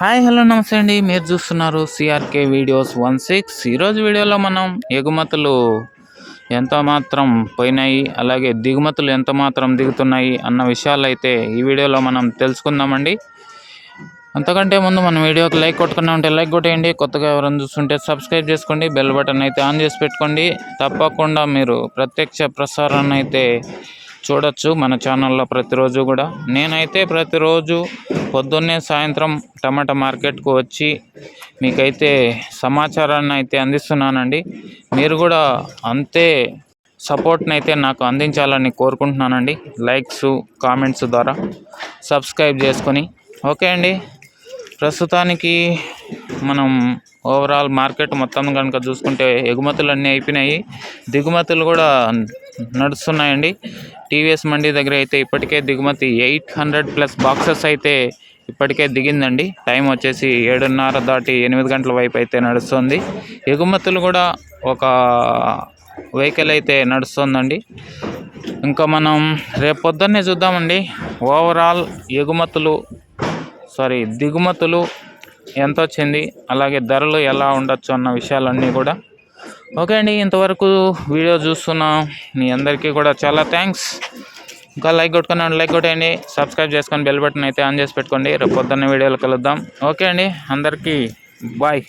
Hi hello నమస్తే అండి. మీరు చూస్తున్నారు సిఆర్కే వీడియోస్ 16. ఈరోజు వీడియోలో మనం ఎగుమతులు ఎంత మాత్రం పోయినాయి, అలాగే దిగుమతులు ఎంత మాత్రం దిగుతున్నాయి అన్న విషయాలు అయితే ఈ వీడియోలో మనం తెలుసుకుందామండి. అంతకంటే ముందు మన వీడియోకి లైక్ కొట్టుకున్నా ఉంటే లైక్ కొట్టేయండి. కొత్తగా ఎవరైనా చూస్తుంటే సబ్స్క్రైబ్ చేసుకోండి, బెల్ బటన్ అయితే ఆన్ చేసి పెట్టుకోండి. తప్పకుండా మీరు ప్రత్యక్ష ప్రసారాన్ని అయితే చూడొచ్చు మన ఛానల్లో ప్రతిరోజు కూడా. నేనైతే ప్రతిరోజు పొద్దున్నే సాయంత్రం టమాటా మార్కెట్కు వచ్చి మీకైతే సమాచారాన్ని అయితే అందిస్తున్నానండి. మీరు కూడా అంతే సపోర్ట్ని అయితే నాకు అందించాలని కోరుకుంటున్నానండి. లైక్స్ కామెంట్స్ ద్వారా సబ్స్క్రైబ్ చేసుకొని. ఓకే అండి, ప్రస్తుతానికి మనం ఓవరాల్ మార్కెట్ మొత్తం కనుక చూసుకుంటే ఎగుమతులు అన్నీ అయిపోయినాయి, దిగుమతులు కూడా నడుస్తున్నాయండి. టీవీఎస్ మండి దగ్గర అయితే ఇప్పటికే దిగుమతి 800+ బాక్సెస్ అయితే ఇప్పటికే దిగిందండి. టైం వచ్చేసి 7:30 దాటి 8 గంటల వైపు అయితే నడుస్తుంది. ఎగుమతులు కూడా ఒక వెహికల్ అయితే నడుస్తుందండి. ఇంకా మనం రేపు పొద్దున్నే చూద్దామండి ఓవరాల్ దిగుమతులు ఎంత వచ్చింది, అలాగే ధరలు ఎలా ఉండొచ్చు అన్న విషయాలన్నీ కూడా. ఓకే అండి, ఇంతవరకు వీడియో చూస్తున్న మీ అందరికీ కూడా చాలా థ్యాంక్స్. ఇంకా లైక్ కొట్టేయండి, సబ్స్క్రైబ్ చేసుకొని బెల్ బటన్ అయితే ఆన్ చేసి పెట్టుకోండి. రేపు పొద్దున్న వీడియోలో కలుద్దాం. ఓకే అండి, అందరికీ బాయ్.